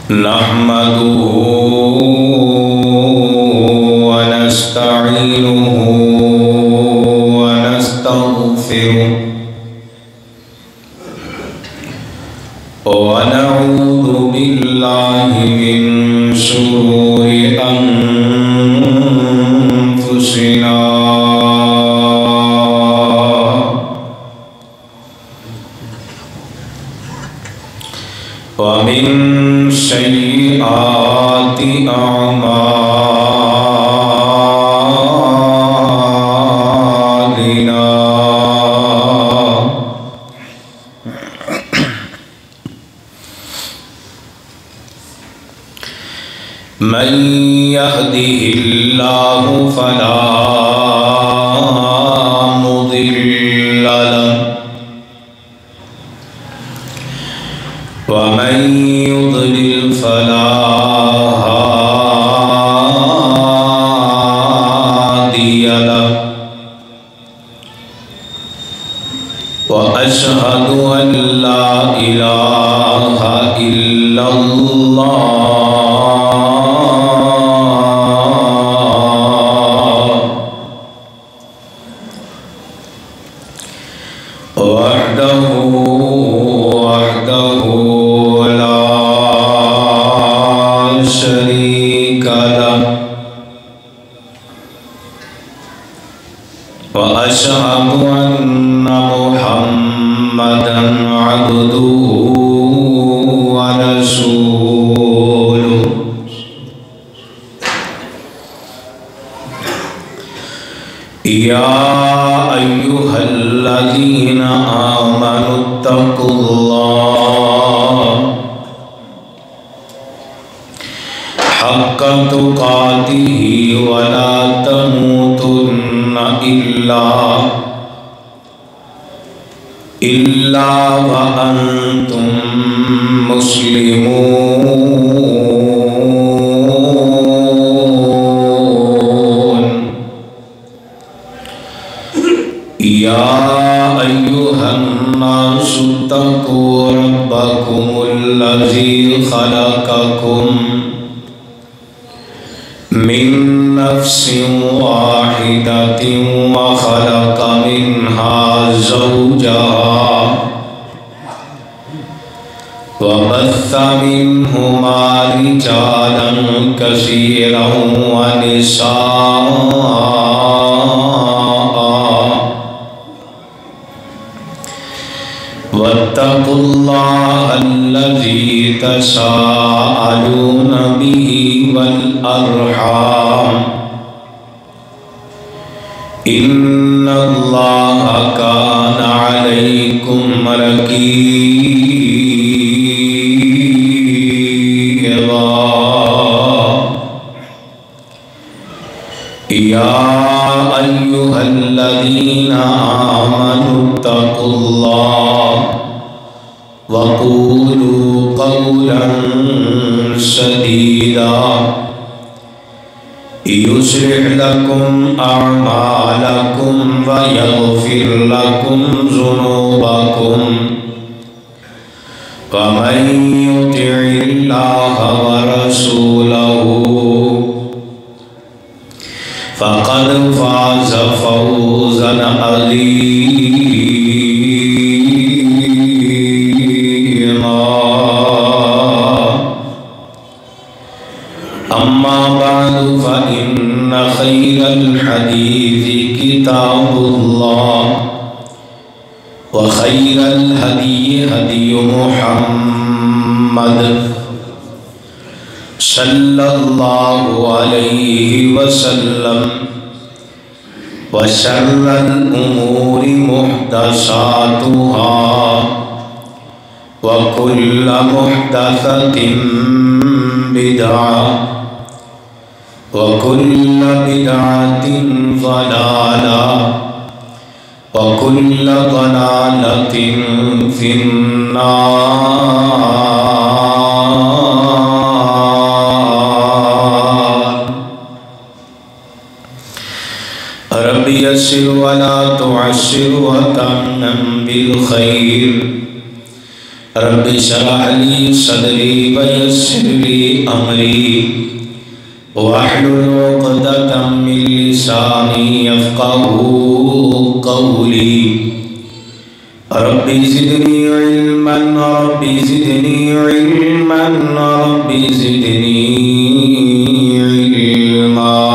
نحمده ونستعينه ونستغفره ونعوذ بالله من شرور أنفسنا ومن سيئات أعمالنا من يهده الله فلا مضل له ومن يضلل فلا هادي له وأشهد أن لا إله إلا الله وحده لا شريك له وأشهد أن محمدا عبده ورسوله يا أيها الذين آمنوا اتقوا الله حق تقاته ولا تموتن إلا وأنتم مسلمون يا أيها الناس اتقوا ربكم الذي خلقكم من نفس واحدة وخلق منها زوجها وبث منهما رجالا كثيرا ونساء واتقوا الله الذي تساءلون به والأرحام إن الله كان عليكم رقيبا يا أيها الذين آمنوا اتقوا الله وقولوا قولا سديدا يصلح لكم أعمالكم ويغفر لكم ذنوبكم ومن يطع الله ورسوله فقد فاز فوزا عظيما أما بعد فإن خير الحديث كتاب الله وخير الهدي هدي محمد صلى الله عليه وسلم وشر الأمور محدثاتها وكل محدثة بدعة وكل بدعة ضلالة وكل ضلالة في النار رب يسر ولا تعسر وتمم بالخير رب اشرح لي صدري ويسر لي أمري واحلل عقدة من لساني يفقهوا قولي رب زدني علما رب زدني علما رب زدني علما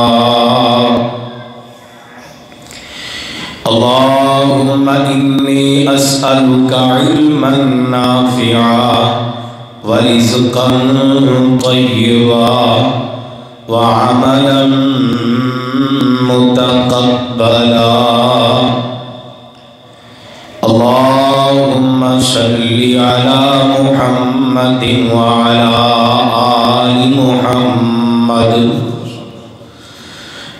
اللهم إني أسألك علما نافعا ورزقا طيبا وعملا متقبلا اللهم صل على محمد وعلى آل محمد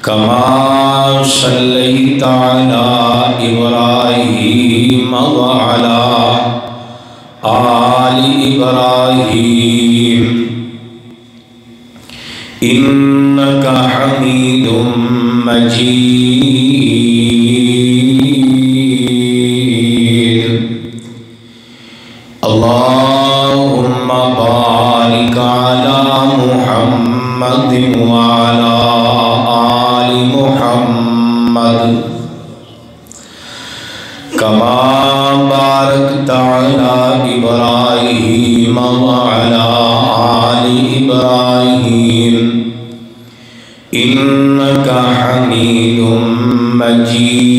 كما صليت على إبراهيم وعلى آل إبراهيم إنك حميد مجيد اللهم بارك على محمد وعلى آل محمد كما باركت على إبراهيم وعلى آل إبراهيم إنك حميد مجيد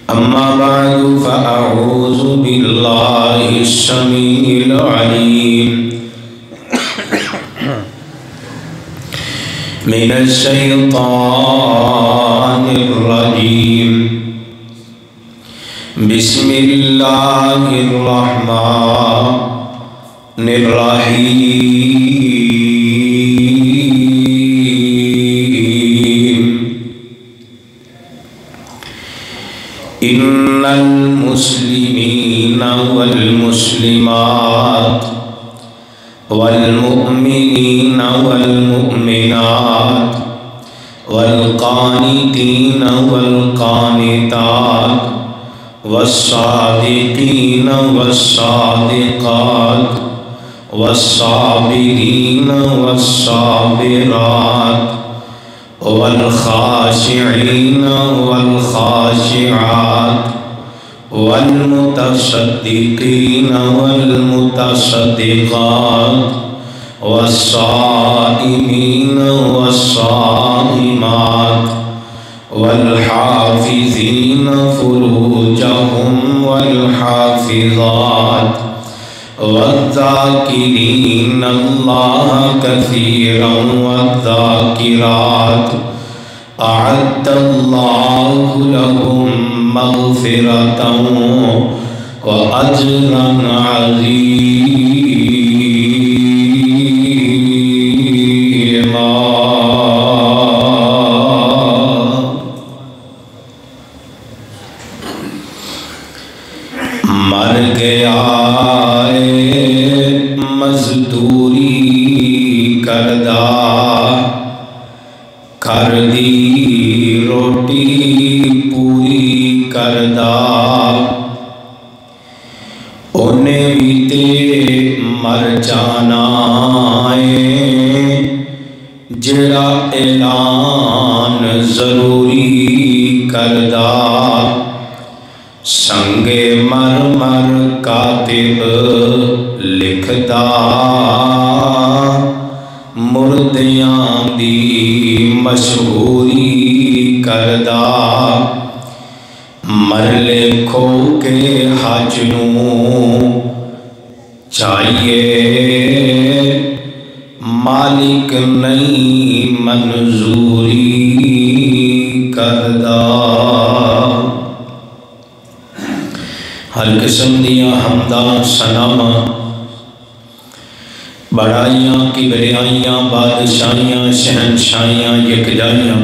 أما بعد فأعوذ بالله السميع العليم من الشيطان الرجيم بسم الله الرحمن الرحيم إن المسلمين والمسلمات والمؤمنين والمؤمنات والقانتين والقانتات والصادقين والصادقات والصابرين والصابرات والخاشعين والخاشعات والمتصدقين والمتصدقات والصائمين والصائمات والحافظين فروجهم والحافظات والذاكرين الله كثيرا والذاكرات أعد الله لهم مغفرة وأجرا عظيما مر گیا مزدوری کردہ کر دی روٹی پوری کردہ انہیں بھی تے مر جانا ہے جڑا اعلان ضروری کردہ سنگ مرمر کاتب لکھدا مردیاں دی مشہوری کردہ مرلے کھو کے حج نوں چاہیے مالک نہیں منظوری کردہ ہر قسم دیاں حمداں سناواں بڑائیاں کبریائیاں بادشاہیاں شہنشاہیاں یکجائیاں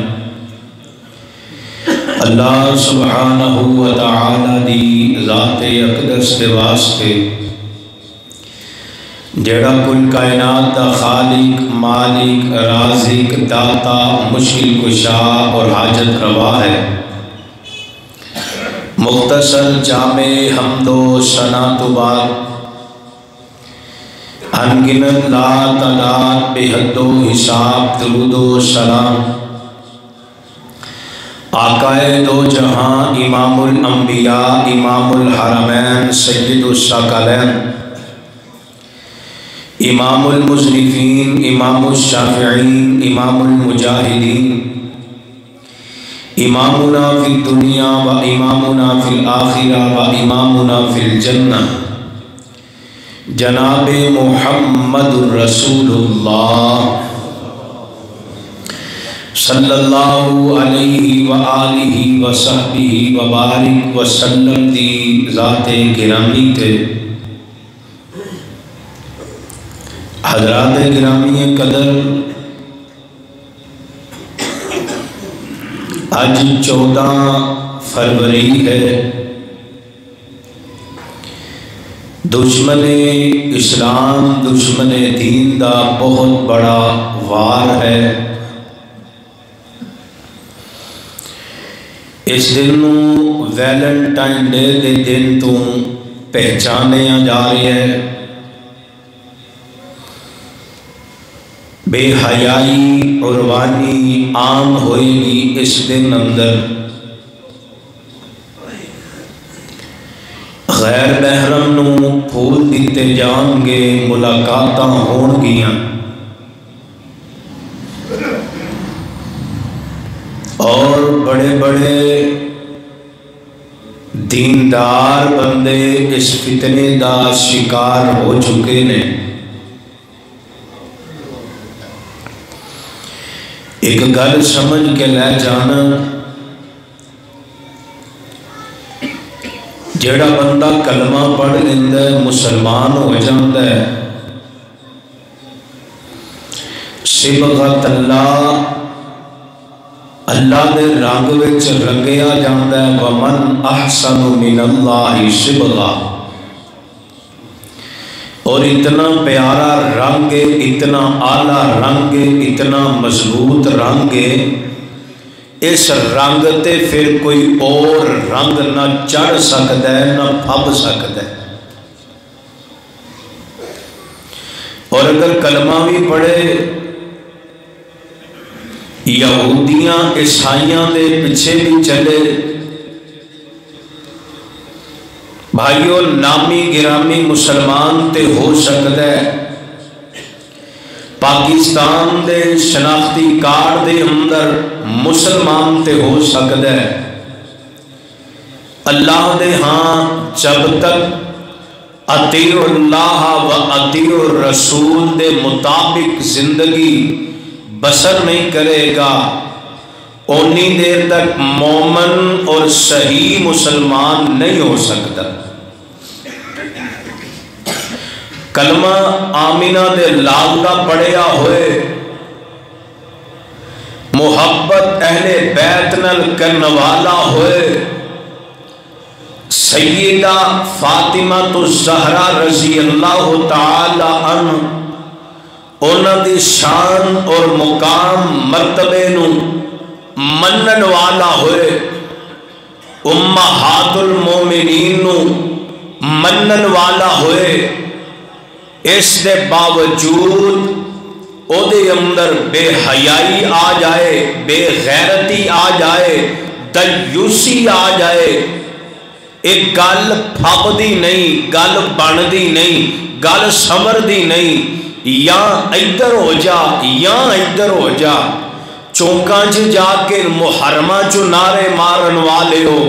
اللہ سبحانہ و تعالی دی ذات اقدس کے واسطے جیڑا کل کائنات دا خالق مالک رازق داتا مشکل کشا اور حاجت روا ہے۔ مختصر جامع حمد و ثنا تو بعد انگنت لا تعداد بے حد و حساب درود و سلام آقائے دو جہاں امام الانبیاء امام الحرمین سید الثقلین امام المذنبین امام الشافعین امام المجاہدین امامنا فی الدنیا و امامنا فی الآخرہ و امامنا فی الجنہ جناب محمد رسول اللہ صلی اللہ علیہ وآلہ وصحبہ وبارک وسلم دی ذات گرامی تے حضرات گرامی قدر آج 14 فروری ہے۔ دشمن اسلام دشمن دین دا بہت بڑا وار ہے۔ اس دن ویلنٹائن ڈے دے دن تو پہچانے جا رہے ہیں۔ بے حیائی عروانی عام ہوئے گی اس دن اندر، غیر محرم نو پھول دیتے جان گے، ملاقاتاں ہون گیاں، اور بڑے بڑے دیندار بندے اس فتنے دا شکار ہو چکے نے۔ ایک گل سمجھ کے لے جانا، جیڑا بندہ کلمہ پڑھ لیندہ ہے مسلمان ہو جاندہ ہے، صبغت اللہ اللہ دے رنگ وچ رنگیا جاندہ ہے۔ وَمَنْ أَحْسَنُ مِنَ اللَّهِ صِبْغًا، اور اتنا پیارا رنگ ہے، اتنا اعلیٰ رنگ ہے، اتنا مضبوط رنگ ہے، اس رنگ تے پھر کوئی اور رنگ نہ چڑھ سکتا ہے نہ پھب سکتا ہے۔ اور اگر کلمہ بھی پڑھے، یہودیاں عیسائیاں دے پیچھے بھی چلے، بھائیو نامی گرامی مسلمان تے ہو سکتا ہے، پاکستان دے شناختی کارڈ دے اندر مسلمان تے ہو سکتا ہے، اللہ دے ہاں جب تک اطیع اللہ و اطیع الرسول دے مطابق زندگی بسر نہیں کرے گا، اونی دیر تک مومن اور صحیح مسلمان نہیں ہو سکتا۔ کلمہ آمینہ دے لال کا پڑھیا ہوئے، محبت اہل بیت نل کرنوالا ہوئے، سیدہ فاطمہ الزہرا رضی اللہ تعالی عنہ انہاں دی شان اور مقام مرتبے نو منن والا ہوئے، امہات المومنین نو منن والا ہوئے، اس دے باوجود او دے اندر بے حیائی آ جائے، بے غیرتی آ جائے، دیوسی آ جائے، ایک گل پھپ دی نہیں، گل بن دی نہیں، گل سمر دی نہیں، یا ادھر ہو جا یا ادھر ہو جا، چونکاں جا کے محرمہ جو نعرے مارن والے ہو،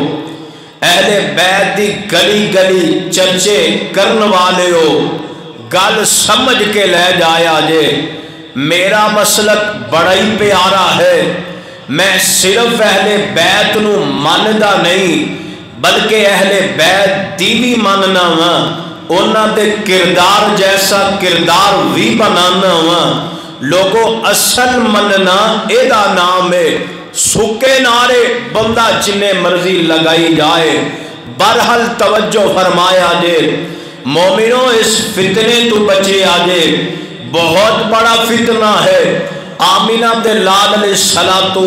اہل بیت دی گلی گلی چرچے کرن والے ہو، گل سمجھ کے لے جایا جے۔ میرا مسلک بڑا ہی پیارا ہے، میں صرف اہل بیت نو ماندا نہیں بلکہ اہل بیت دی بھی ماننا ہاں، انہاں دے کردار جیسا کردار بھی بنانا ہاں۔ لوگوں اصل مننا ایدہ نام ہے، سکے نعرے بندہ جنہیں مرضی لگائی جائے، برحل توجہ فرمایا جے، مومنوں اس فتنے تو بچے آجے، بہت بڑا فتنہ ہے۔ آمینہ دے لال علیہ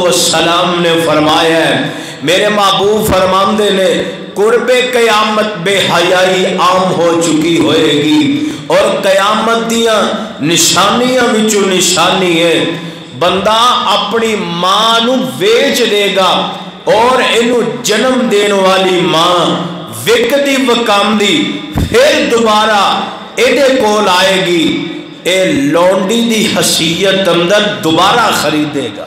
السلام نے فرمایا ہے، میرے محبوب فرماندے نے قرب قیامت بے حیائی عام ہو چکی ہوئے گی، اور قیامت دیاں نشانیاں وچوں نشانی ہے، بندہ اپنی ماں نو ویچ دے گا اور انو جنم دین والی ماں وکدی وکامدی پھر دوبارہ ایڈے کول آئے گی، اے لونڈی دی حیثیت اندر دوبارہ خریدے گا،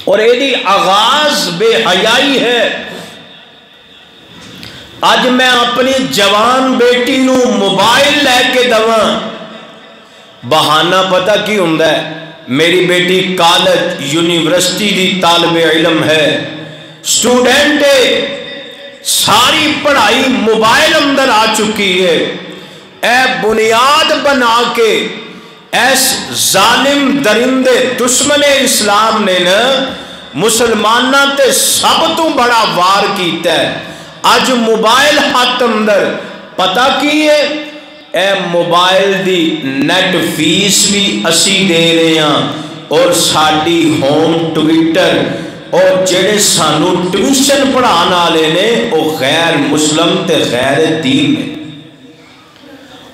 اور ایڈی آغاز بے حیائی ہے۔ آج میں اپنی جوان بیٹی نو موبائل لے کے دواں، بہانہ پتہ کی ہوندا ہے، میری بیٹی کالج یونیورسٹی دی طالب علم ہے، سٹوڈنٹ ہے، ساری پڑھائی موبائل اندر آ چکی ہے۔ اے بنیاد بنا کے ایس ظالم درندے دشمن اسلام نے نا مسلمانہ تے سب تو بڑا وار کیتا ہے۔ آج موبائل ہاتھ اندر پتہ کی ہے، اے موبائل دی نیٹ فیس بھی اسی دے رہے ہیں، اور ساڑی ہوم ٹویٹر اور جڑے سانو ٹیوشن پڑھان والے نے وہ غیر مسلم تے غیر دین نے،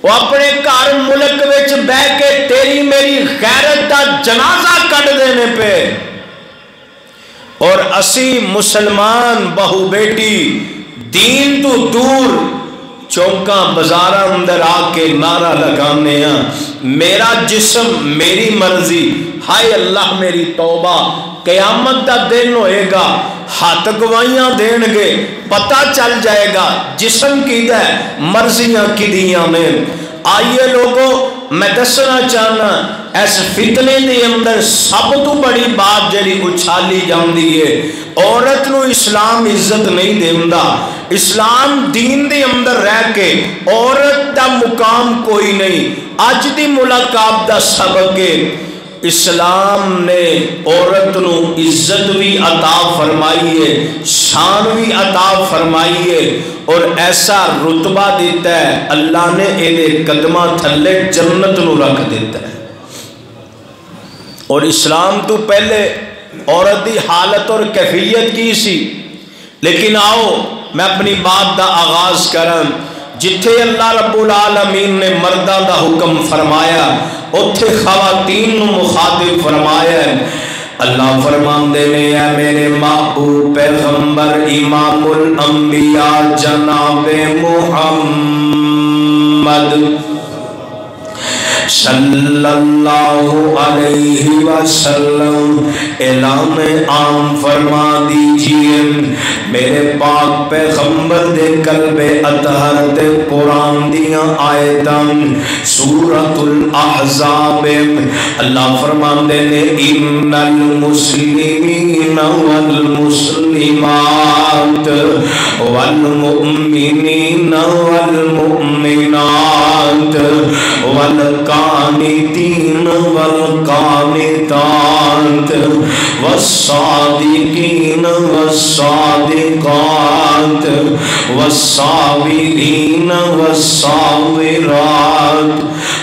وہ اپنے گھر ملک وچ بہ کے تیری میری غیرت دا جنازہ کٹ دینے پہ، اور اسی مسلمان بہو بیٹی دین تو دور چوکاں بازاراں اندر آ کے نعرہ لگانے ہیں، میرا جسم میری مرضی، ہائے اللہ میری توبہ، قیامت دا دن ہوئے گا، ہاتھ گوائیاں دین گے، پتہ چل جائے گا جسم کی دے مرضیاں کی دیاں میں۔ آئیے لوگوں، میں دسنا چاہنا اس فتنے دے اندر سب تو بڑی بات جڑی اچھالی جاندی ہے، عورت نو اسلام عزت نہیں دیندہ، اسلام دین دے اندر رہ کے عورت دا مقام کوئی نہیں۔ آج دی ملاقات دا سبق ہے، اسلام نے عورت نو عزت بھی عطا فرمائی ہے، شان بھی عطا فرمائی ہے، اور ایسا رتبہ دیتا ہے اللہ نے ایدے قدمہ تھلے جنت نو رکھ دیتا ہے۔ اور اسلام تو پہلے عورت دی حالت اور کیفیت کی سی، لیکن آؤ میں اپنی بات دا آغاز کروں، جتھے اللہ رب العالمین نے مردہ دا حکم فرمایا اتھے خواتین نو مخاطب فرمایا ہے۔ اللہ فرماندے نے اے میرے محبوب پیغمبر امام الانبیاء جناب محمد صلی اللہ علیہ وسلم اعلان عام فرما دیجئے، میرے پاک پیغمبر دے قلب اطہر دے قرآن دیاں آیتاں سورۃ الاحزاب اللہ فرماندے نے ان المسلمین والمسلمات والمؤمنین والمؤمنات والقانتین والقانتات والصادقین والصادقات والصابرین والصابرات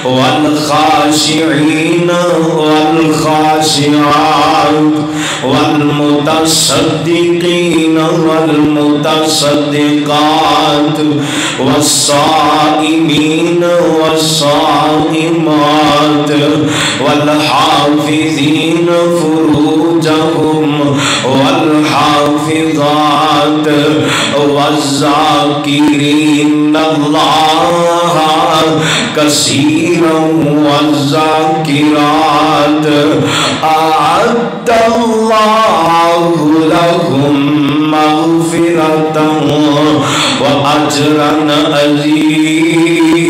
والخاشعین والخاشعات والمتصدقین والمتصدقات والصائمین والصائمات والحافظین فروجهم والحافظات والذاکرین اللہ کثیرا والذاکرات اعد اللہ لهم مغفرتا واجرا عظیما۔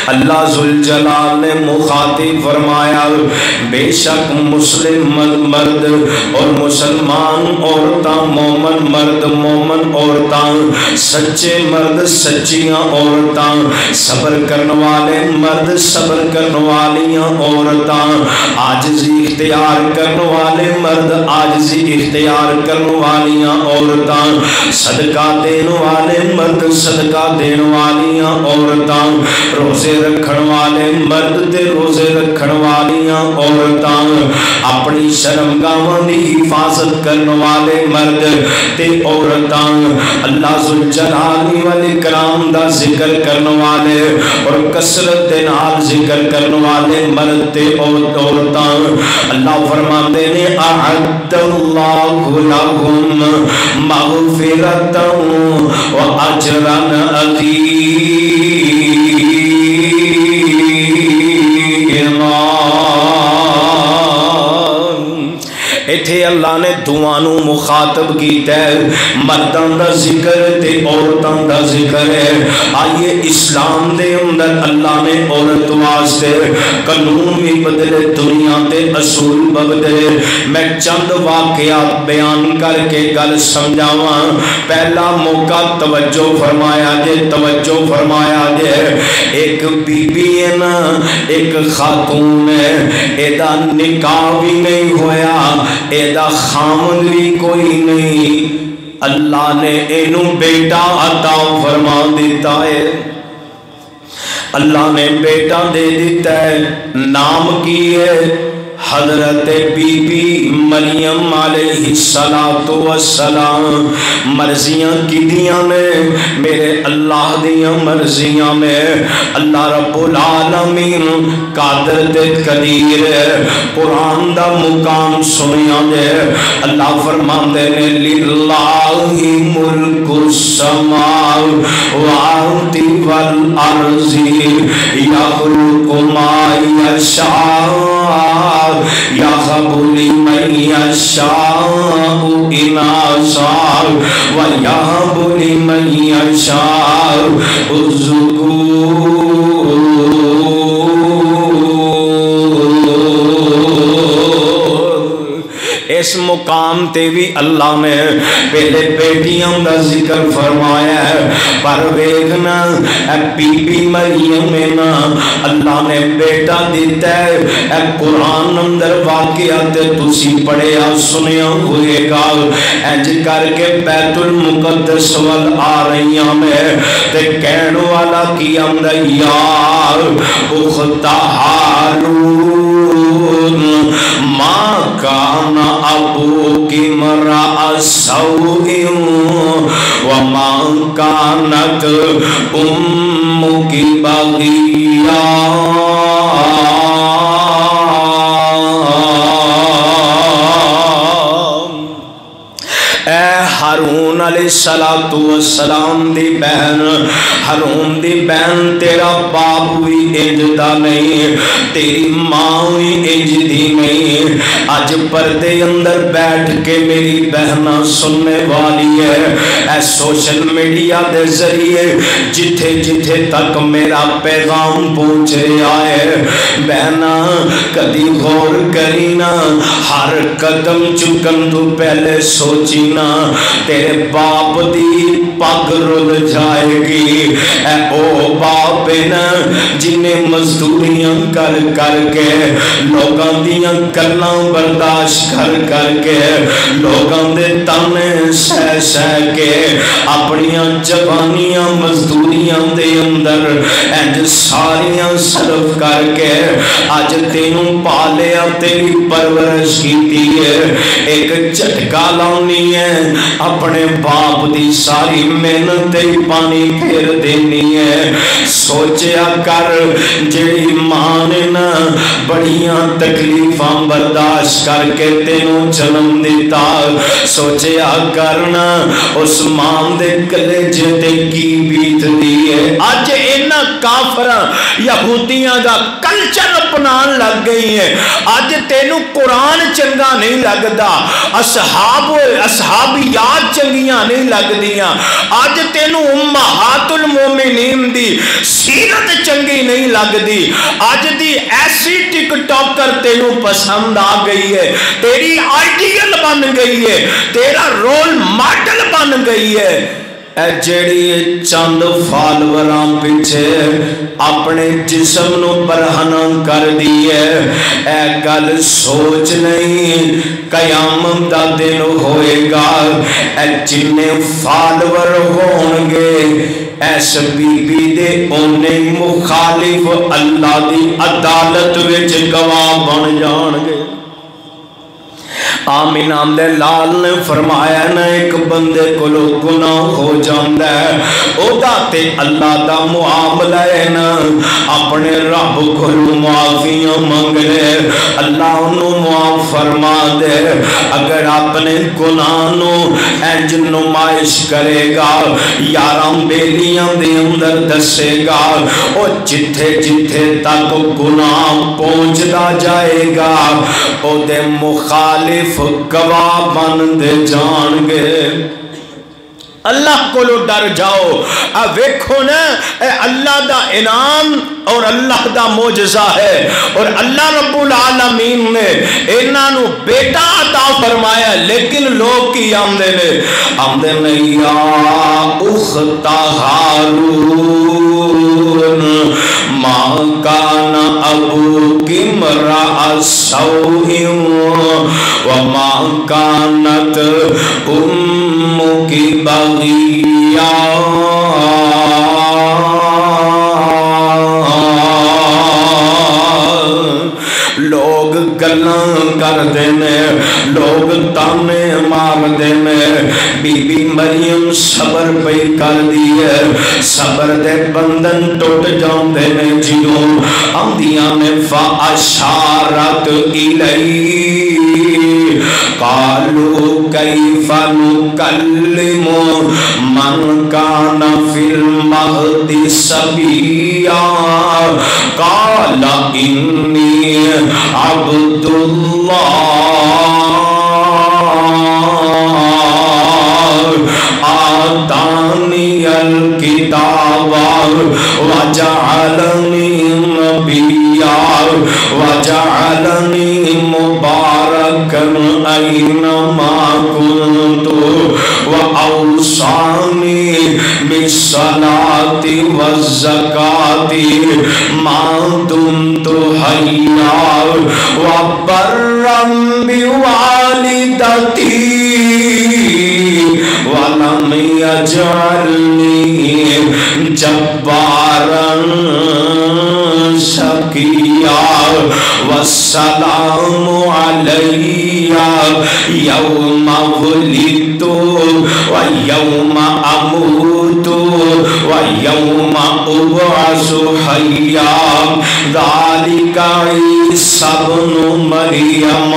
اللہ ذوالجلال نے مخاطب فرمایا بے شک مسلم مرد اور مسلمان عورتاں، مومن مرد مومن عورتاں عورتاں، سچے مرد سچیاں عورتاں، صبر کرنے والے مرد صبر کرنے والیاں عورتاں، عاجزی اختیار کرنے والے مرد عاجزی اختیار کرنے والیاں عورتاں، صدقہ دین والے مرد صدقہ دین والیاں عورتاں، روزے رکھن والے مرد تے روزے رکھن والیاں عورتاں، اپنی شرمگاہاں دی حفاظت کرنے والے مرد تے عورتاں، اللہ ذوالجلال والاکرام دا ذکر کرنے والے اور کثرت دے نال ذکر کرنے والے مرد تے عورتاں، اللہ فرماندے نے اعد اللہ لہم مغفرۃ و اجرا عظیما۔ ایتھے اللہ نے دعانو مخاطب کیتا ہے، مردان دا ذکر تے عورتان دا ذکر ہے۔ آئیے اسلام دے اندر اللہ نے عورت واسطے قانون بھی بدلے، دنیا تے اصول بدلے۔ میں چند واقعات بیان کر کے گل سمجھاواں۔ پہلا موقع توجہ فرمایا جے، توجہ فرمایا جے۔ ایک بی بی ہے نا، ایک خاتون ہے، ایدہ نکاح بھی نہیں ہویا، ایدہ خامن بھی کوئی نہیں، اللہ نے اینو بیٹا عطا فرما دیتا ہے، اللہ نے بیٹا دے دیتا ہے۔ نام کی ہے حضرت بی بی مریم علیہ السلام۔ مرضیاں کی دیاں میں میرے اللہ دیاں مرضیاں میں، اللہ رب العالمین قادر تے قدیر ہے۔ قرآن دا مقام سنیا دے، اللہ فرماندے نے للہ ملک السماوات والارض یخلق ما یشاء یَهَبُ لِمَن یَشَاءُ إِنَاثًا وَیَهَبُ لِمَن یَشَاءُ الذُّکُورَ۔ اس مقام تے بھی اللہ نے پہلے بیٹیاں دا ذکر فرمایا ہے، پر ویکھنا اے بی بی مریم میں نا اللہ نے بیٹا دیتا ہے۔ اے قرآن اندر واقعات تسی پڑھیا سنیا ہوئے گا، انج کر کے بیت المقدس وال آ رہیاں میں تے کہن والا کی اندر یا اخت ہارون ما کان ابوک امرأ سوء وما کانت امک بغیا۔ اے ہارون علیہ السلام دی بہن، ہارون دی بہن تیرا باپ بھی انجدہ نہیں، تیری ماں بھی انجدی نہیں۔ آج پردے اندر بیٹھ کے میری بہنہ سننے والی ہے، اے سوشل میڈیا دے ذریعے جتھے جتھے تک میرا پیغام پہنچ رہا ہے، بہنہ کدی غور کری نا، ہر قدم چکن تو پہلے سوچی نا تیرے باپ دی پگ رل جائے گی۔ اے او باپ نا جنہیں مزدوریاں کر کر کے لوگاں دیاں گلاں برداشت کر کر کے لوگاں دے تانے سہ سہ کے اپنیاں جوانیاں مزدوریاں دے اندر انج ساریاں صرف کر کے آج تینوں پالیا تیری پرورش کیتی ہے، ایک جھٹکا لاؤنی ہے اپنے باپ دی ساری محنت پانی پھیر دینی ہے۔ سوچیا کر جیڑی ماں نے نا بڑیاں تکلیفاں برداشت کر کے تینوں جنم دیتا، سوچیا کرنا اس ماں دے کلیجے تے کی بیت دی ہے۔ آج اینا کافراں یہودیاں دا کلچر اپنان لگ گئی ہے، آج تینوں قرآن چنگا نہیں لگدا، اصحابیات چنگیاں نہیں لگ دیاں، آج تینوں امہات المومنین دی سیرت چنگی نہیں لگ دی، آج دی ایسی ٹک ٹاکر تینوں پسند آ گئی ہے، تیری آئیڈیل بن گئی ہے، تیرا رول ماڈل بن گئی ہے۔ اے جڑی چند فالوراں پیچھے اپنے جسم نو برہنہ کر دیئے، اے گل سوچ نہیں قیامت دا دن ہوئے گا اے جننے فالور ہونگے ایس بی بی دے انہیں مخالف اللہ دی عدالت وچ گواہ بن جانگے۔ آمین آمدے لال نے فرمایا نا ایک بندے کو لو گناہ ہو جاندہ ہے او داتے اللہ دا معاملہ ہے نا اپنے رب کو معافیاں مانگ لے اللہ انہوں معاف فرما دے۔ اگر اپنے گناہ نو انج نمائش کرے گا یارم بیلیاں دے اندر دسے گا او جتھے جتھے تک گناہ پہنچ دا جائے گا او دے مخالف گواہ بن دے جان گے۔ اللہ کو لو ڈر جاؤ، اب ویکھو نا اے اللہ دا انعام اور اللہ دا معجزہ ہے، اور اللہ رب العالمین نے انہاں نو بیٹا عطا فرمایا، لیکن لوگ کی آمدے نے یا اخت ہارون ما کان ابوک امرأ سوء وما کانت امک بغیا۔ لوگ گلاں کر دینے، لوگ تانے مار دینے، بی بی مریم صبر پہ کر دیئے، صبر دے بندن ٹوٹ جاؤں دینے جنوں اندیاں نے فاشارت الی قالوا کیف نکلم من کان فی المہد صبیا قال انی عبد اللہ آتانی الکتاب وجعلنی نبیا وجعلنی مبارکا اینما کنت وأوصانی بالصلاة والزکاة ما دمت حیا وبرا بوالدتی ولم یجعلنی جبارا شقیا والسلام علی یوم ولدت ویوم اموت ویوم ابعث حیا ذالک عیسی ابن مریم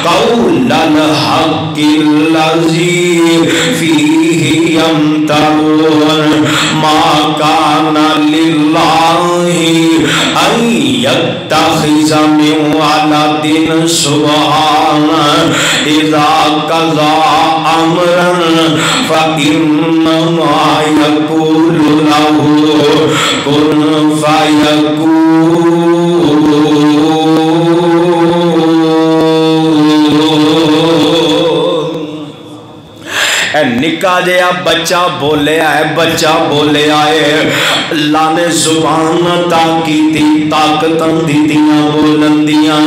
قول الحق الذی فیہ یمترون ما کان للہ ان یتخذ من ولد سبحانہ اذا قضى امرا فانما يقول له كن فيكون۔ نکا جیا بچہ بولے آئے، بچہ بولے آئے، اللہ نے زبان عطا کی تھی، طاقتاں دی دیاں بولندیاں،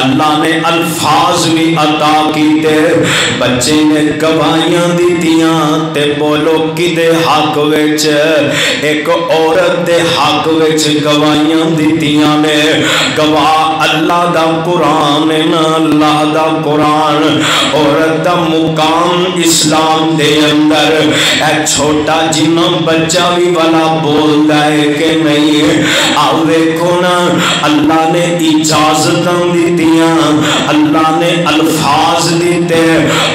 اللہ نے الفاظ بھی عطا کی تے، بچے نے گواہیاں دی دیاں تے بولو کی دے حق وچ ایک عورت دے حق وچ گواہیاں دی دیاں نے۔ گواہ اللہ دا قرآن نا، اللہ دا قرآن، عورت دا مقام اسلام دے اندر اے چھوٹا جنہ بچہ بھی والا بول دائے کہ نہیں۔ آؤ دیکھو نا اللہ نے اجازتاں دیتیاں، اللہ نے الفاظ دیتے،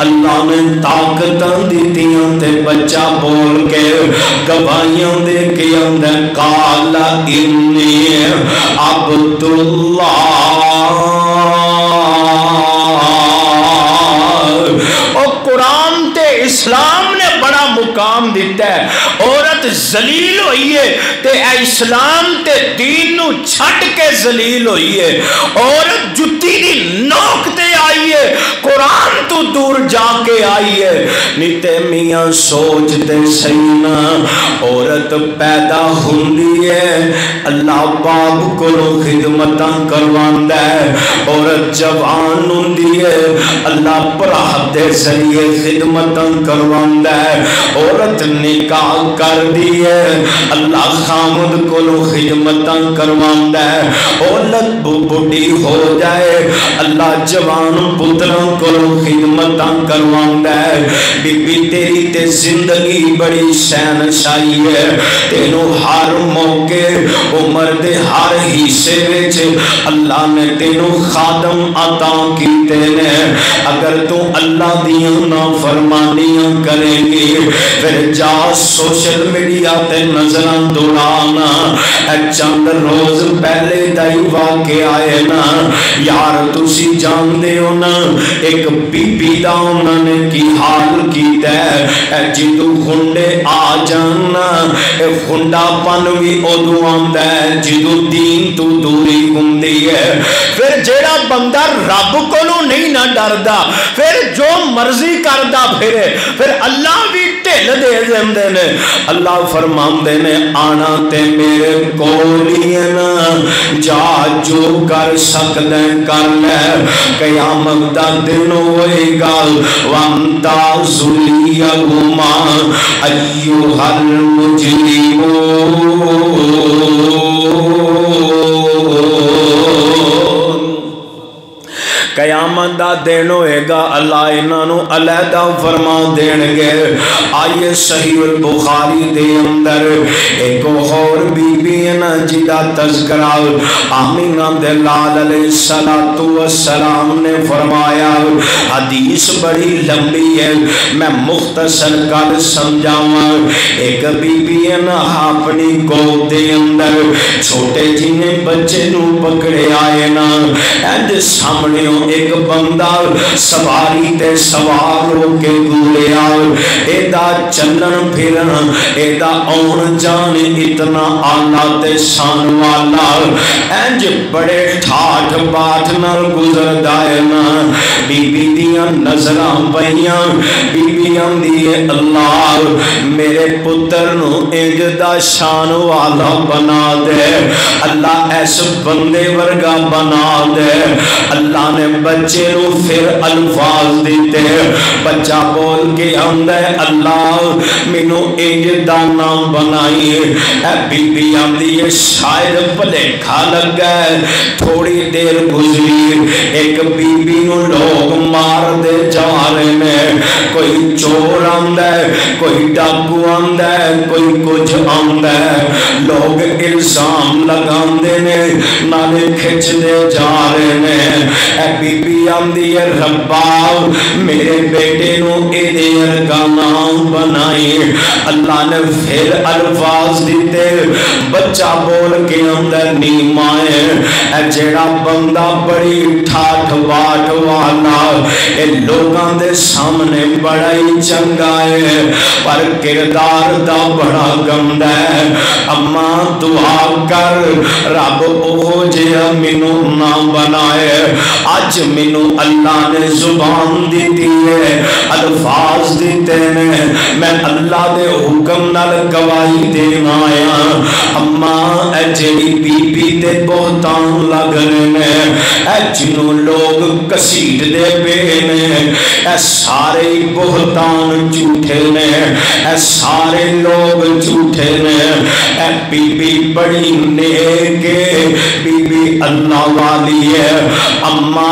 اللہ نے طاقتاں دیتیاں تے بچہ بول کے گواہیاں دے کے اندر قال انی عبد اللہ۔ اور قرآن تے اسلام نے بڑا مقام دیتا ہے۔ عورت ذلیل ہوئی ہے تے اے اسلام تے دین نو چھٹ کے ذلیل ہوئی ہے۔ عورت جتی دی نوک تے آئی ہے، قرآن تو دور جا کے آئی ہے نیتے میاں سوچتے سینا عورت پیدا ہوندی ہے اللہ پاک کو خدمتاں کرواندا ہے عورت جوان ہوندی ہے اللہ پرہب دے ذریعے خدمتاں کرواندا ہے عورت نکاح کر دی ہے اللہ خامد کو خدمتاں کرواندا ہے عورت بڑھی ہو جائے اللہ جوان پتروں کو خدمتاں کرواندہ ہے بی بی تیری تے زندگی بڑی شہنشاہی ہے تینوں ہر موقع عمر دے ہر حصے وچ اللہ نے تینوں خادم عطا کیتے نے اگر تو اللہ دیاں نافرمانیاں کریں گی پھر جا سوشل میڈیا تے نظراں دوڑانا چند روز پہلے دائی واقع آئے نا یار تسی جان دے ہو نا ایک بی بی دا انہوں نے کی حال کیتا ہے جدو خنڈے آ جانا خنڈا پن بھی ادو آندا ہے جدو دین تو دوری گندی ہے پھر جیڑا بندہ رب کو نہیں نہ ڈردا پھر جو مرضی کردا پھر اللہ بھی ٹھل دے دیندے نے اللہ فرماندے نے آنا تے میرے کولی نا جا جو کر سکدے کر لے قیامت دا دن ہوئے گا وامتاز الیوما ایھا المجرمون قیامت دا دن ہوئے گا اللہ انہوں علیحدہ فرما دین گے آئیے صحیح البخاری دے اندر ایک اور بی بی نا جدا تذکرہ آمینہ دلال علیہ السلام نے فرمایا حدیث بڑی لمبی ہے میں مختصر کر سمجھاؤں ایک بی بی نا اپنی گود دے اندر چھوٹے جنہیں بچے نو پکڑے آئے نا اینڈ سامنے ایک بندہ سواری تے سوار ہو کے گولے آؤ ایدہ چلن پھرن ایدہ اون جان اتنا آلہ تے شان والا اینج بڑے ٹھاٹ بات نال گزر دائنا بی بی دیاں نظران پہیاں بی بیاں دیئے اللہ میرے پتر نو اینج دا شان والا بنا دے اللہ ایس بندے ورگا بنا دے اللہ نے بچے نو پھر الفاظ دیتے بچہ بول کے آندے اللہ منو انج دانا بنائی اے بی بی آندی شاید پلیکھا لگ گئے تھوڑی دیر گزری ایک بی بی نو لوگ مار دے جا رہے میں کوئی چور آندے کوئی ڈاکو آندے کوئی کچھ آندے لوگ الزام لگاندے نے نالے کھچ دے جا رہے میں اے بی بی آمدی ربا میرے بیٹے نو ایدیر کا نام بنائی اللہ نے پھر الفاظ دیتے بچہ بول کے اندر نیم آئے اے جیڑا بندہ بڑی ٹھاٹ واٹ والا اے لوگاں دے سامنے بڑا ہی چنگائے پر کردار دا بڑا گمد ہے اما دعا کر رب او جیا منو نہ بنائے آج منو اللہ نے زبان دیتی ہے الفاظ دیتے ہیں میں اللہ دے حکم نال گواہی دینا آیا اما اے جیڑی بی بی تے بہتان لگنے میں اے جنوں لوگ کسیٹ دے بینے اے سارے بہتان جھوٹے نے اے سارے لوگ جھوٹے نے اے بی بی بڑی نیکے بی بی اللہ والی ہے اما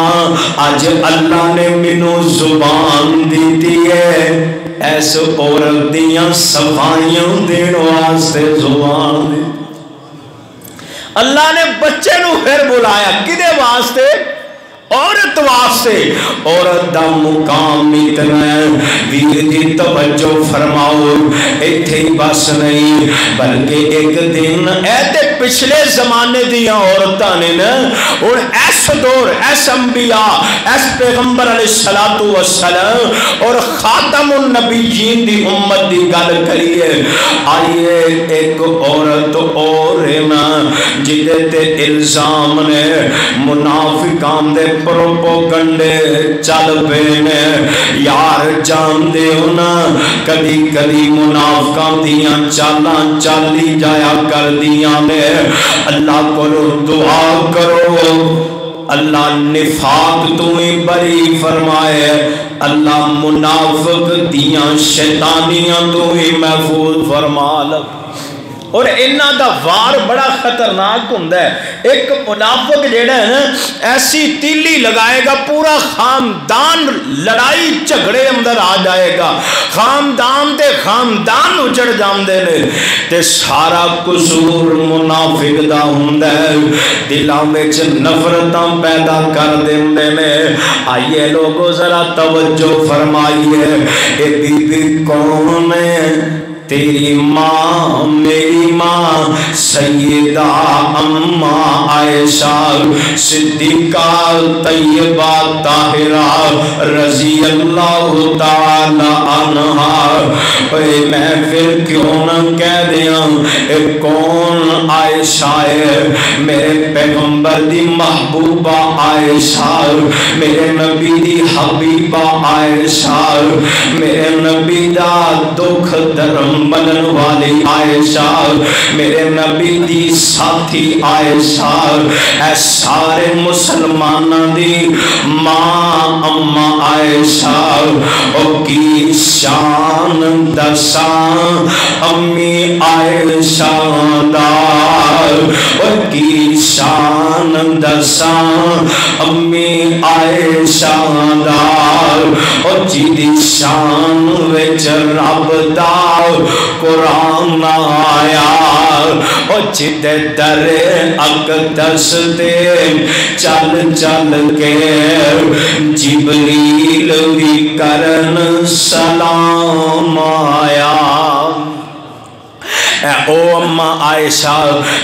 آج اللہ نے منو زبان دیتی ہے ایسے عورت دیاں صفائیاں دین واسطے زبان دی اللہ نے بچے نو پھر بلایا کدے واسطے عورت واسطے عورت دا مقام اتنا ہے ویر جی توجہ فرماؤ ایتھے ہی بس نہیں بلکہ ایک دن ایتے پچھلے زمانے دیا عورتاں نے نا اور ایس دور ایس انبیاء ایس پیغمبر علیہ السلام اور خاتم النبیین دی امت دی گل کریے آئیے ایک عورت اور نا جدے تے الزام نے منافقان دے پروپوگنڈے چل پے نے یار جان دے ہونا کدی کدی منافقان دیاں چالاں چالی جایا کر دیاں نے اللہ کو دعا کرو اللہ نفاق تمہیں بری فرمائے اللہ منافق دیاں شیطانیاں تمہیں محفوظ فرما لگ اور انہاں دا وار بڑا خطرناک ہوندہ ہے ایک منافق جیڑا ہے نا ایسی تیلی لگائے گا پورا خاندان لڑائی جھگڑے اندر آ جائے گا خاندان اجڑ جان دے لے تے سارا قصور منافق دا ہوندہ ہے دلاں وچ نفرتاں پیدا کر دیندے نے آئیے لوگو ذرا توجہ فرمائیے اے بی بی کون ہے تیری ماں میری ماں سیدہ اماں عائشہ صدیقہ طیبہ طاہرہ رضی اللہ تعالی عنہا اے محفل کیوں نہ کہہ دیاں اے کون عائشہ ہے میرے پیغمبر دی محبوبہ عائشہ میرے نبی دی حبیبہ عائشہ میرے نبی دا دکھ درم بنن والی عائشہ میرے نبی دی ساتھی عائشہ اے سارے مسلمانہ دی ماں اماں عائشہ او کی شان دساں امی عائشہ دار او کی شان دساں امی عائشہ دار او جی دی شان وچ رب دار قرآن آیا او جدے در اقدس دے چل چل کے جبریل بھی کرن سلام آیا او اماں عائشہ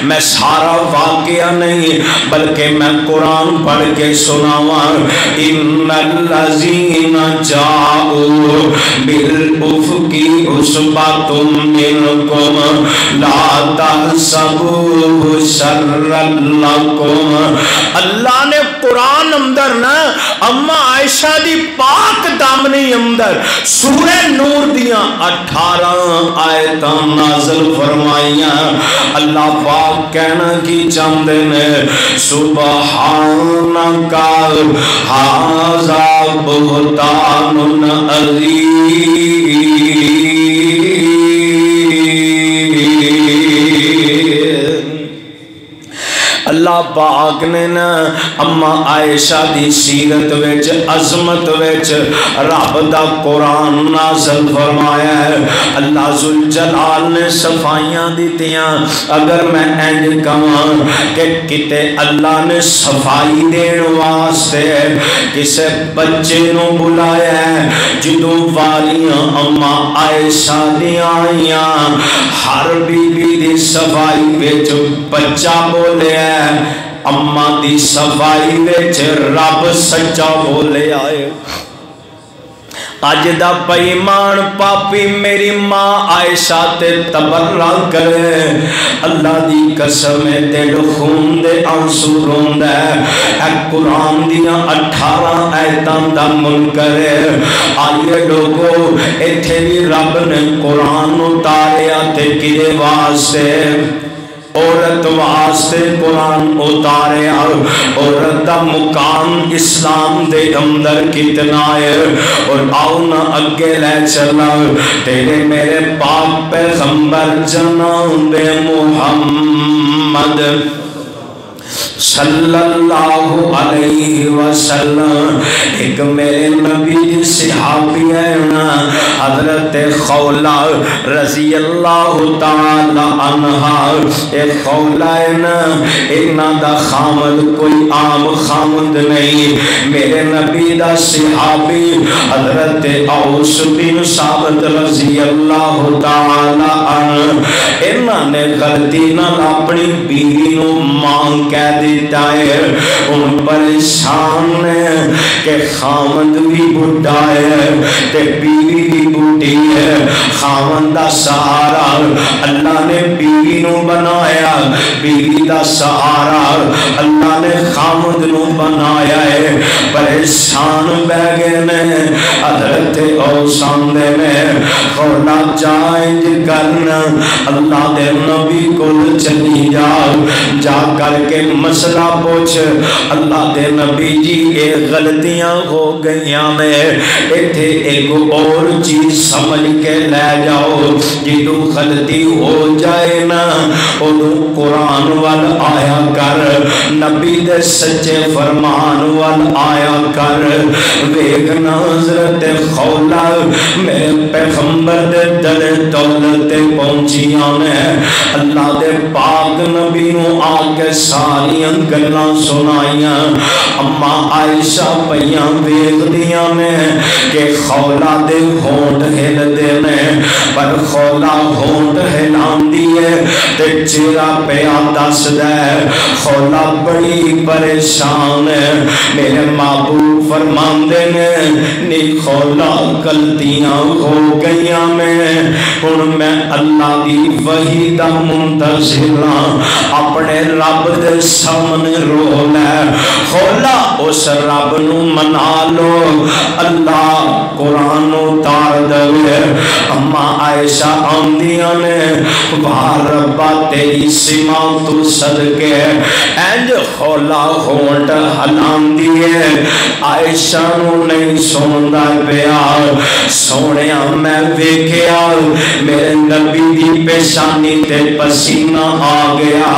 میں سارا واقعہ نہیں بلکہ میں قرآن پڑھ کے سناواں ان الذین جاؤ بالافک عصبۃ منکم لا تحسبوه شرا لکم اللہ نے قرآن اندر نا اماں عائشہ دی پاک دامنی اندر سورہ نور دیاں 18 آیتاں نازل فرمائیاں اللہ پاک کہنا کی چاہتے ہیں سبحانک ھذا بہتان عظیم اللہ پاک نے نا اماں عائشہ دی سیرت وچ عظمت وچ رب دا قرآن نازل فرمایا ہے اللہ ذوالجلال نے صفائیاں دیتیاں اگر میں اینج کہاں کہ کتے اللہ نے صفائی دین واسطے کسے بچے نو بلایا ہے جدوں والیاں اماں عائشہ دی آئیاں ہر بی بی دی صفائی وچ بچہ بولے ہے اماں دی صفائی وچ رب سچا بولے آئے اج دا پیمان پاپی میری ماں عائشہ تے تبرہ کرے اللہ دی قسم دل خون دے آنسو روندا ہے اے قرآن دیاں 18 آیتاں دا منکر ہے آئیے لوگو ایتھے بھی رب نے قرآن اتاریا تے کدے واسطے عورت واسطے قرآن اتارے عورت دا مقام اسلام دے اندر کتنا ہے اور آؤ نہ اگے لے چلا تیرے میرے پاک پیغمبر جناب محمد صلی اللہ علیہ وسلم ایک میرے نبی صحابی ہے نا حضرت خولہ رضی اللہ تعالی عنہا ایک خولہ ہے نا اینا دا خامد کوئی عام خامد نہیں میرے نبی دا صحابی حضرت اوس بن ثابت رضی اللہ تعالی عنہ اینا نے غلطی نہ اپنی بیوی نو مانگ کہہ دی دیتا ہے ان پریشان ہے کہ خامد بھی بڑھا ہے تے بیوی بھی بڑھی ہے خامد دا سہارا اللہ نے بیوی نو بنایا بیوی دا سہارا اللہ نے خامد نو بنایا ہے پریشان بہ گئے نے حضرت اوسان دے میں خولا چائنج کرنا اللہ دے نبی کو چلی جا کر کے مسئلہ پوچھ اللہ دے نبی جی اے غلطیاں ہو گئیاں میں ایتھے ایک اور چیز سمجھ کے لے جاؤ جدو غلطی ہو جائے نا ادو قرآن وال آیا کر نبی دے سچے فرمان وال آیا کر ویکھنا حضرت خولا میرے پیغمبر دے دل دولت پہنچیاں نے اللہ دے پاک نبی نو آ کے ساری گلاں سنائیاں اما عائشہ پیاں ویکھدیاں نے کہ خولا دے ہونٹ ہل دے نے پر خولا ہونٹ ہلاندی ہے تے چہرہ پیا دس دے خولا بڑی پریشان ہے میرے محبوب فرماندے نے نی خولا غلطیاں ہو گئیاں میں ہن میں اللہ دی وحی دا منتظر اپنے رب دے سامنے رو لے خولا اس رب نو منا لو اللہ قرآن اتار دے اما عائشہ آندیاں نے واہ ربا تیری سما تو صدقے انج خولا ہونٹ ہلاندی ہے عائشہ نو نہیں سوندا پیا سونیا میں ویکھیا میرے نبی دی پیشانی تے پسینہ آ گیا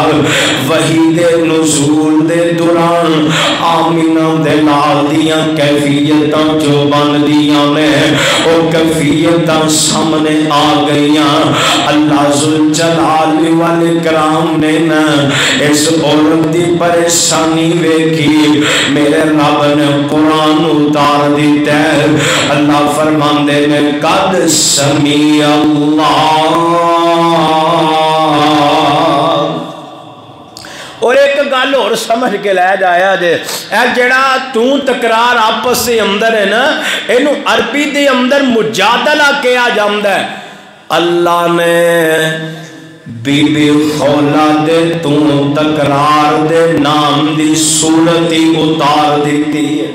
وحی دے نزول دے دوران آمینہ دے نال دیاں کیفیتاں جو بن دیاں نے او کیفیتاں سامنے آ گئیاں اللہ ذوالجلال والاکرام نے نا اس عورت دی پریشانی ویکھی میرے رب نے قرآن اتار دیتا ہے اللہ فرماندے نے قد سمیع اللہ اور ایک گل اور سمجھ کے لے جایا جے اے جڑا تو تکرار آپس سے اندر ہے نا اینو عربی دے اندر مجادلہ کیا جاندا ہے اللہ نے بی بی خولا دے تو تکرار دے نام دی صورتی اتار دیتی ہے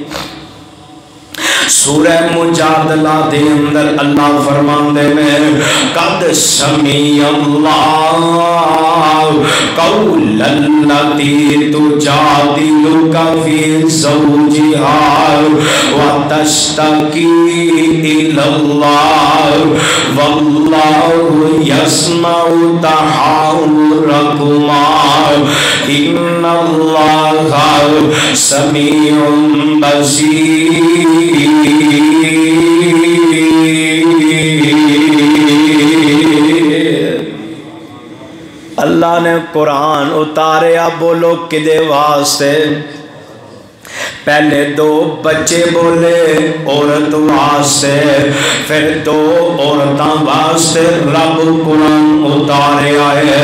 سورہ مجادلہ دے اندر اللہ فرماندے میں قد سمیع اللہ قول التی تجادلک فی زوجہا وتشتکی الی اللہ واللہ یسمع تحاورکما ان اللہ سمیع بصیر اللہ نے قرآن اتاریا بولو کدے واسطے پہلے دو بچے بولے عورت واسطے پھر دو عورتاں واسطے رب قرآن اتارے آئے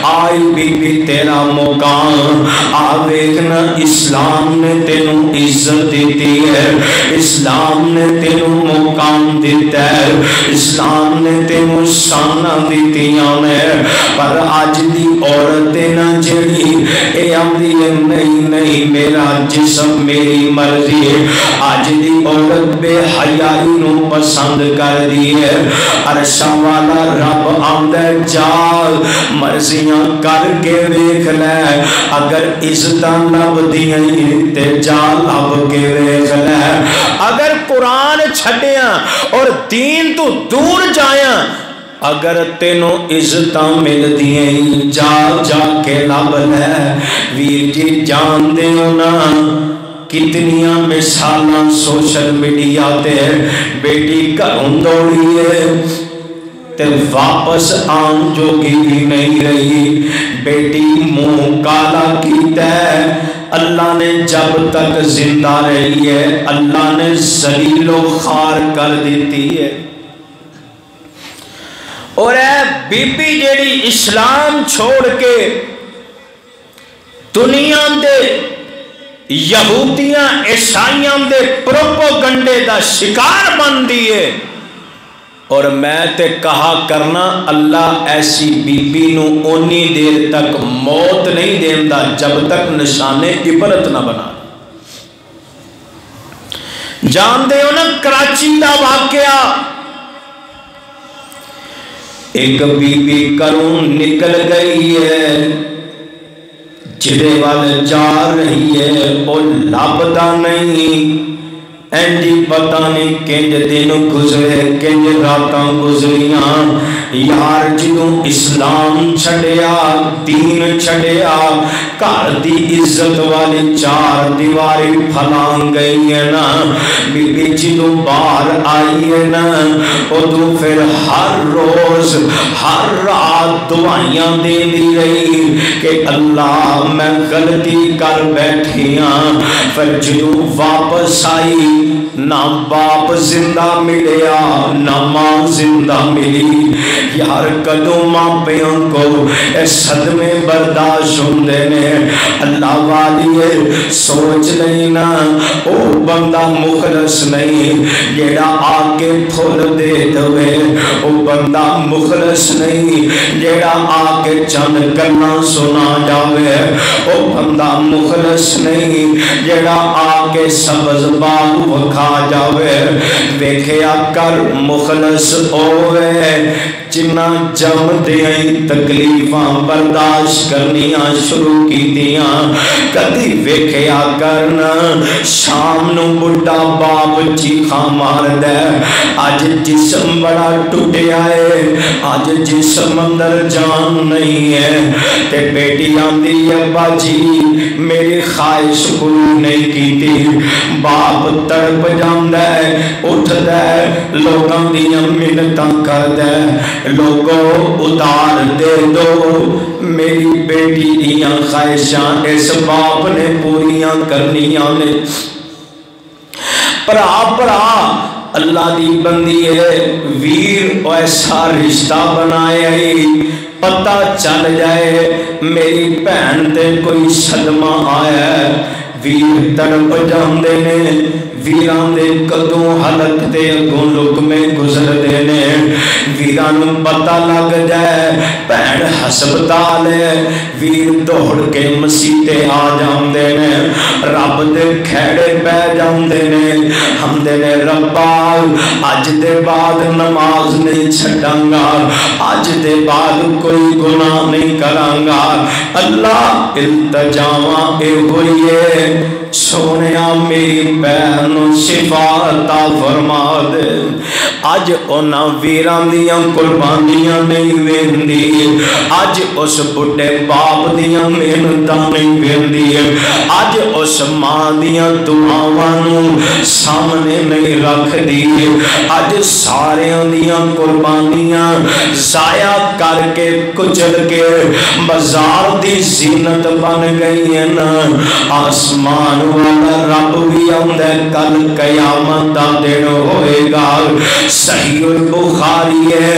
آئی بی بی تیرا مقام آویکنا اسلام نے تینوں عزت دیتی ہے اسلام نے تینوں مقام دیتا ہے اسلام نے تینوں شانہ دیتیاں نے پر آج دی عورتیں نہ جڑی اے امری نہیں میرا جسم میری مرضی ہے آج دی عورت بے حیائی نو پسند کر دی ہے عرشہ والا رب آمدہ جال مرضیاں کر کے ویکھ لے اگر عزتاں لب دیاں تے جال لب کے ویکھ لے اگر قرآن چھڑیاں اور دین تو دور جائیاں اگر تینوں عزتاں مل دیئیں جا کے لب لے ویر جی جان دے نا کتنیاں مثالاں سوشل میڈیا تے بیٹی گھروں دوڑی ہے تے واپس آن جوگی بھی نہیں رہی بیٹی منہ کالا کیتا ہے اللہ نے جب تک زندہ رہی ہے اللہ نے ذلیل و خوار کر دیتی ہے اور اے بی بی جیڑی اسلام چھوڑ کے دنیا دے یہودیاں عیسائیاں دے پروپوگنڈے دا شکار بن دیے، اور میں تے کہا کرنا اللہ ایسی بی بی نو اونی دیر تک موت نہیں دیندا جب تک نشانے عبرت نہ بنا۔ جان دے ہو نا کراچی دا واقعہ، ایک بی بی کروں نکل گئی ہے، جدے والے جا رہی ہے وہ لبدا نہیں، اینجی پتہ نہیں کنج دن گزرے کنج راتاں گزریاں، یار جدوں اسلام چھڑیا دین چھڑیا گھر دی عزت والی چار دیواری پھلان گئی ہے نا، بی بی جدوں باہر آئی ہے نا ادوں پھر ہر روز ہر رات دعائیاں دیندی رہی کہ اللہ میں غلطی کر بیٹھی ہاں۔ پھر جدوں واپس آئی نہ باپ زندہ ملیا نہ ماں زندہ ملی، یار کدوں ماں پیوں کو اے صدمے برداشت ہوندے نے۔ اللہ والی سوچ نہیں نا او بندہ مخلص نہیں جیڑا آ کے پھول دے دوے، او بندہ مخلص نہیں جیڑا آ کے چند گلاں سنا جاوے، او بندہ مخلص نہیں جیڑا آ کے سبز باغ وکھا جاوے۔ ویکھیا کر مخلص ہوئے جنہ جم دیاں تکلیفاں برداشت کرنیاں شروع کیتیاں، کدی ویکھیا کرنا شام نو بڑھا باپ چیخاں مار دے، اج جسم بڑا ٹوٹیا ہے اج جسم اندر جان نہیں ہے، تے بیٹی آندی ابا جی میری خواہش پوری نہیں کیتی، باپ تڑپ جاندا ہے اٹھ دے لوگاں دیاں منتاں کر دے، لوگوں ادھار دے دو میری بیٹی دیاں خواہشاں اس باپ نے پوریاں کرنیاں نے۔ پرا اللہ دی بندی ہے ویر ایسا رشتہ بنائے پتہ چل جائے میری بہن تے کوئی صدمہ آیا ہے، ویر تڑپ جاندے نے، ویران دے کدوں حلق تے اگوں لکمے گزردے نے، ویران پتہ لگ جائے بہن ہسپتال ہے، ویر دوڑ کے مسیتے آ جاندے نے، رب دے کھیڑے پہ جاندے نے، ہم دے نے ربا اج دے بعد نماز نہیں چھڑاں گا، اج دے بعد کوئی گناہ نہیں کراں گا، اللہ التجاواں اے ہوئیے سونیا میری بہن شفا عطا فرما دے۔ اج اونا ویران دیاں قربانیاں نہیں ویندی، اج اس بڑے باپ دیاں محنتاں نہیں ویندی، اج اس ماں دیاں دعاواں سامنے نہیں رکھ دی، اج سارے دیاں قربانیاں ضائع کر کے کچل کے بازار دی زینت بن گئی ہیں نا۔ آسمان والا رب بھی آندا کل قیامت دا دن ہوئے گا، صحیح البخاری ہے،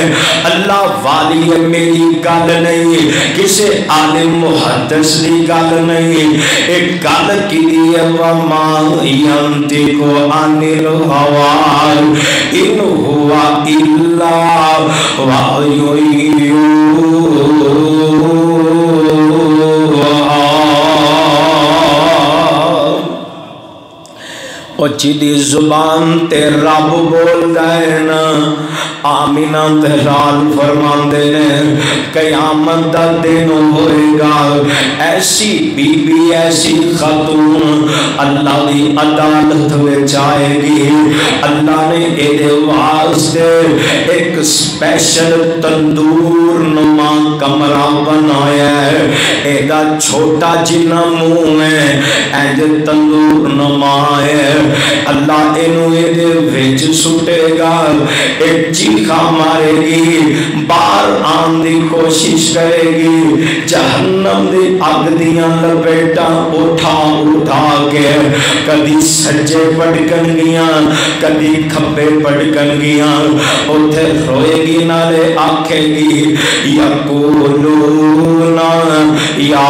اللہ والی ہے میری گل نہیں، کسے عالم محدث دی گل نہیں، ایک گل کی ہے وَمَا يَنْطِقُ عَنِ الْهَوَىٰ إِنْ هُوَ إِلَّا وَحْيٌ يُوحَىٰ۔ اور جدی زبان تے رب بول گئے نا آمینہ تحرال فرماندے نے قیامت دا دن ہوئے گا، ایسی بی بی ایسی خاتون اللہ دی عدالت میں جائے گی، اللہ نے ایدے واسطے ایک سپیشل تندور نما کمرہ بنایا ہے، ایدہ چھوٹا جنہ منہ ہے ایدے تندور نما ہے، اللہ انہوں دے ویچ سٹے گا، ایک چیخا مارے گی، بار آن دی کوشش کرے گی، جہنم دی اگ دیاں لپیٹا اٹھا اٹھا کے کدی سجے پڑکن گیاں کدی کھپے پڑکن گیاں، اتھے روئے گی نالے آکھے گی یقولون یا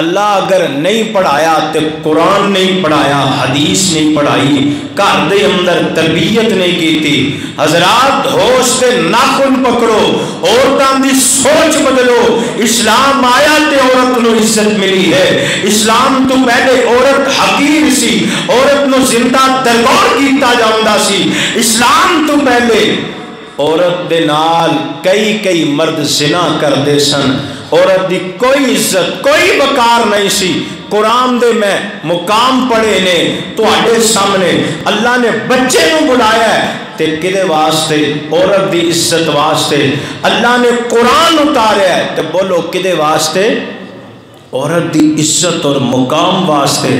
اللہ اگر نہیں پڑھایا تو قرآن نہیں پڑھایا، حدیث نہیں پڑھائی، گھر دے اندر تربیت نہیں کی تھی۔ حضرات ہوش تے ناخن پکڑو، عورتاں دی سوچ بدلو۔ اسلام آیا تے عورت نو عزت ملی ہے۔ اسلام تو پہلے عورت حقیر سی، عورت نو زندہ درگور کیتا جاوندا سی۔ اسلام تو پہلے عورت دے نال کئی مرد زنا کردے سن، عورت دی کوئی عزت کوئی وقار نہیں سی۔ قرآن دے میں مقام پڑھے نے تواڈے سامنے، اللہ نے بچے نو بلایا ہے تے کدے واسطے؟ عورت دی عزت واسطے۔ اللہ نے قرآن اتاریا ہے تے بولو کدے واسطے؟ عورت دی عزت اور مقام واسطے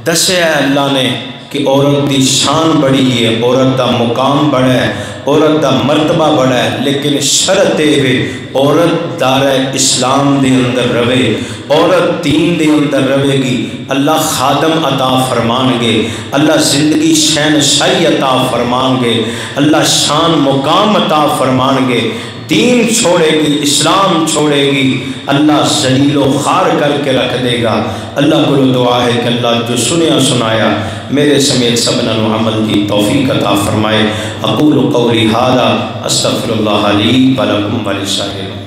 دسیا ہے اللہ نے کہ عورت دی شان بڑی ہے، عورت دا مقام بڑا ہے، عورت دا مرتبہ بڑا ہے، لیکن شرط ہے عورت دار اسلام دے اندر رہے، عورت دین دے اندر رہے گی، اللہ خادم عطا فرمان گے، اللہ زندگی شہنشاہی عطا فرمان گے، اللہ شان مقام عطا فرمان گے۔ دین چھوڑے گی، اسلام چھوڑے گی، اللہ ذلیل و خوار کر کے رکھ دے گا۔ اللہ کو دعا ہے کہ اللہ جو سنیا سنایا میرے سمیت سبنا عمل کی توفیق عطا فرمائے۔ اقول قولی ھذا استغفر اللہ لی ولکم ولسائر